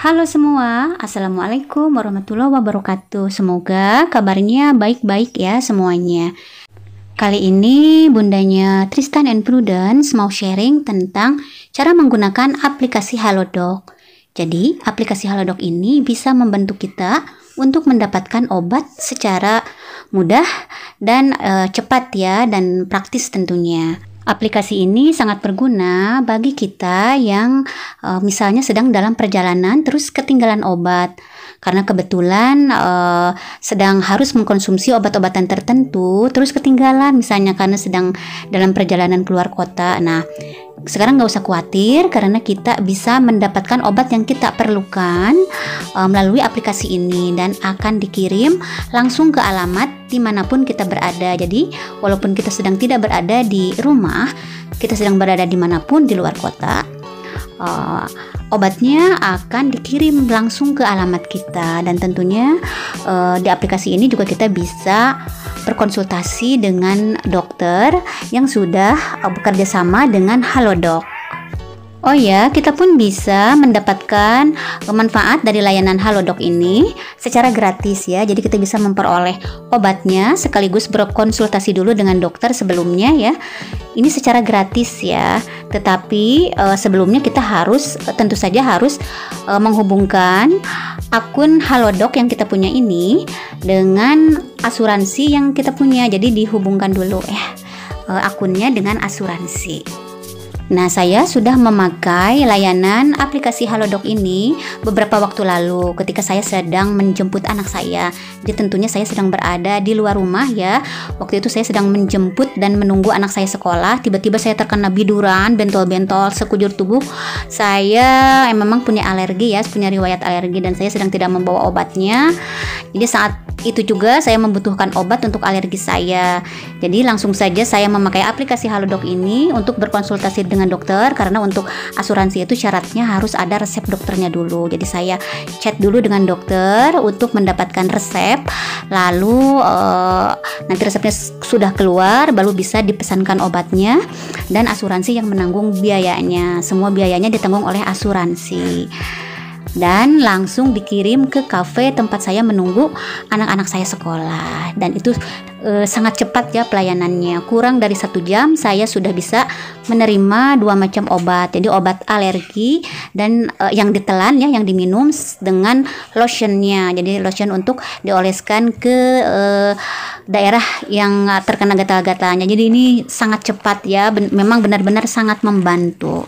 Halo semua, Assalamualaikum warahmatullahi wabarakatuh. Semoga kabarnya baik-baik ya semuanya. Kali ini bundanya Tristan and Prudence mau sharing tentang cara menggunakan aplikasi Halodoc. Jadi, aplikasi Halodoc ini bisa membantu kita untuk mendapatkan obat secara mudah dan cepat ya, dan praktis tentunya. Aplikasi ini sangat berguna bagi kita yang misalnya sedang dalam perjalanan terus ketinggalan obat karena kebetulan sedang harus mengkonsumsi obat-obatan tertentu terus ketinggalan misalnya karena sedang dalam perjalanan keluar kota. Nah, sekarang nggak usah khawatir karena kita bisa mendapatkan obat yang kita perlukan melalui aplikasi ini dan akan dikirim langsung ke alamat dimanapun kita berada. Jadi walaupun kita sedang tidak berada di rumah, kita sedang berada dimanapun di luar kota, obatnya akan dikirim langsung ke alamat kita. Dan tentunya di aplikasi ini juga kita bisa berkonsultasi dengan dokter yang sudah bekerja sama dengan Halodoc. Oh ya, kita pun bisa mendapatkan manfaat dari layanan Halodoc ini secara gratis ya. Jadi kita bisa memperoleh obatnya sekaligus berkonsultasi dulu dengan dokter sebelumnya ya. Ini secara gratis ya. Tetapi sebelumnya kita tentu saja harus menghubungkan akun Halodoc yang kita punya ini dengan asuransi yang kita punya. Jadi dihubungkan dulu akunnya dengan asuransi. Nah, saya sudah memakai layanan aplikasi Halodoc ini beberapa waktu lalu ketika saya sedang menjemput anak saya. Jadi tentunya saya sedang berada di luar rumah ya. Waktu itu saya sedang menjemput dan menunggu anak saya sekolah. Tiba-tiba saya terkena biduran, bentol-bentol sekujur tubuh. Saya memang punya alergi ya, punya riwayat alergi dan saya sedang tidak membawa obatnya. Jadi saat itu juga saya membutuhkan obat untuk alergi saya. Jadi langsung saja saya memakai aplikasi Halodoc ini untuk berkonsultasi dengan dokter karena untuk asuransi itu syaratnya harus ada resep dokternya dulu. Jadi saya chat dulu dengan dokter untuk mendapatkan resep. Lalu nanti resepnya sudah keluar baru bisa dipesankan obatnya dan asuransi yang menanggung biayanya. Semua biayanya ditanggung oleh asuransi. Dan langsung dikirim ke kafe tempat saya menunggu anak-anak saya sekolah. Dan itu sangat cepat ya pelayanannya. Kurang dari 1 jam saya sudah bisa menerima 2 macam obat. Jadi obat alergi dan yang ditelan ya, yang diminum dengan lotionnya. Jadi lotion untuk dioleskan ke daerah yang terkena gatal-gatalnya. Jadi ini sangat cepat ya, memang benar-benar sangat membantu.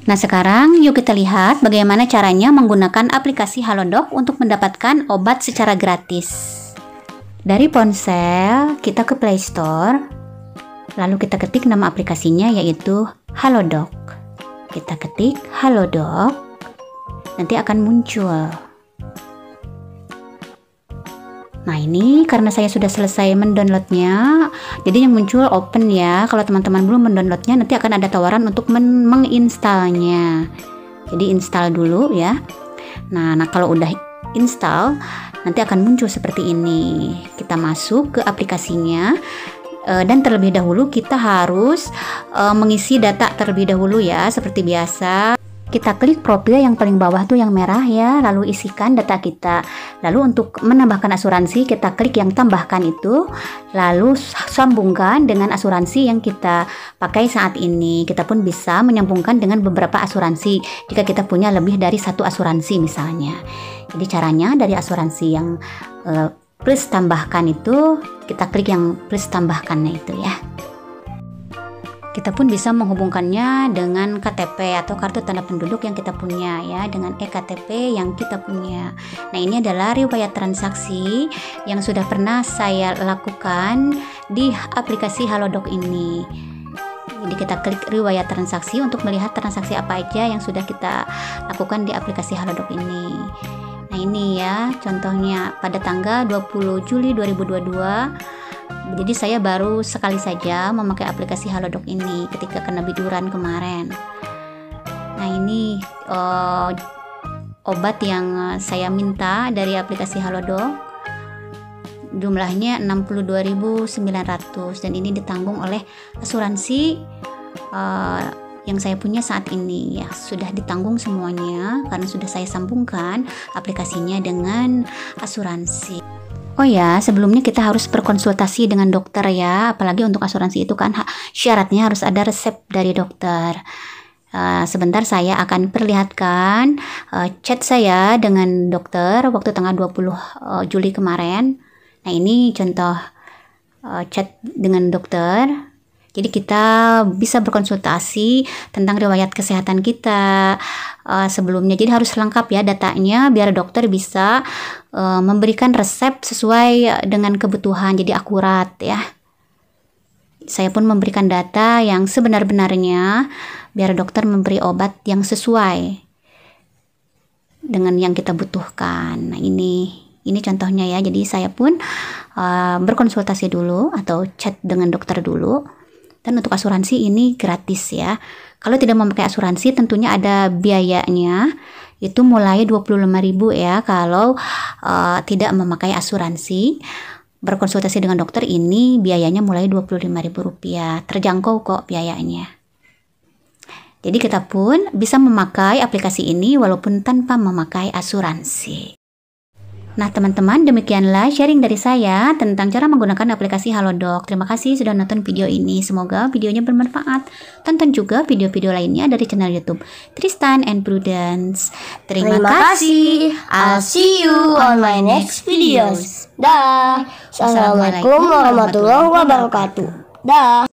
Nah, sekarang yuk kita lihat bagaimana caranya menggunakan aplikasi Halodoc untuk mendapatkan obat secara gratis. Dari ponsel, kita ke Play Store, lalu kita ketik nama aplikasinya yaitu Halodoc. Kita ketik Halodoc, nanti akan muncul. Nah, ini karena saya sudah selesai mendownloadnya, jadi yang muncul open ya. Kalau teman-teman belum mendownloadnya, nanti akan ada tawaran untuk menginstalnya. Jadi install dulu ya. Nah, kalau udah install, nanti akan muncul seperti ini. Kita masuk ke aplikasinya. Dan terlebih dahulu kita harus mengisi data terlebih dahulu ya, seperti biasa. Kita klik profil yang paling bawah tuh yang merah ya, lalu isikan data kita. Lalu untuk menambahkan asuransi kita klik yang tambahkan itu, lalu sambungkan dengan asuransi yang kita pakai saat ini. Kita pun bisa menyambungkan dengan beberapa asuransi jika kita punya lebih dari 1 asuransi misalnya. Jadi caranya dari asuransi yang plus tambahkan itu, kita klik yang plus tambahkannya itu ya. Kita pun bisa menghubungkannya dengan KTP atau kartu tanda penduduk yang kita punya ya, dengan eKTP yang kita punya. Nah, ini adalah riwayat transaksi yang sudah pernah saya lakukan di aplikasi Halodoc ini. Jadi kita klik riwayat transaksi untuk melihat transaksi apa aja yang sudah kita lakukan di aplikasi Halodoc ini. Nah, ini ya contohnya pada tanggal 20 Juli 2022. Jadi saya baru sekali saja memakai aplikasi Halodoc ini ketika kena biduran kemarin. Nah, ini obat yang saya minta dari aplikasi Halodoc. Jumlahnya 62.900 dan ini ditanggung oleh asuransi yang saya punya saat ini ya sudah ditanggung semuanya karena sudah saya sambungkan aplikasinya dengan asuransi. Oh ya, sebelumnya kita harus berkonsultasi dengan dokter ya, apalagi untuk asuransi itu kan syaratnya harus ada resep dari dokter. Sebentar saya akan perlihatkan chat saya dengan dokter waktu tanggal 20 Juli kemarin. Nah ini contoh chat dengan dokter. Jadi kita bisa berkonsultasi tentang riwayat kesehatan kita sebelumnya. Jadi harus lengkap ya datanya biar dokter bisa memberikan resep sesuai dengan kebutuhan. Jadi akurat ya. Saya pun memberikan data yang sebenar-benarnya biar dokter memberi obat yang sesuai dengan yang kita butuhkan. Nah ini contohnya ya. Jadi saya pun berkonsultasi dulu atau chat dengan dokter dulu. Dan untuk asuransi ini gratis ya. Kalau tidak memakai asuransi tentunya ada biayanya. Itu mulai 25.000 ya kalau tidak memakai asuransi. Berkonsultasi dengan dokter ini biayanya mulai Rp25.000. Terjangkau kok biayanya. Jadi kita pun bisa memakai aplikasi ini walaupun tanpa memakai asuransi. Nah teman-teman, demikianlah sharing dari saya tentang cara menggunakan aplikasi Halodoc. Terima kasih sudah nonton video ini. Semoga videonya bermanfaat. Tonton juga video-video lainnya dari channel YouTube Tristan and Prudence. Terima kasih. I'll see you on my next videos. Dah. Assalamualaikum warahmatullahi wabarakatuh. Dah.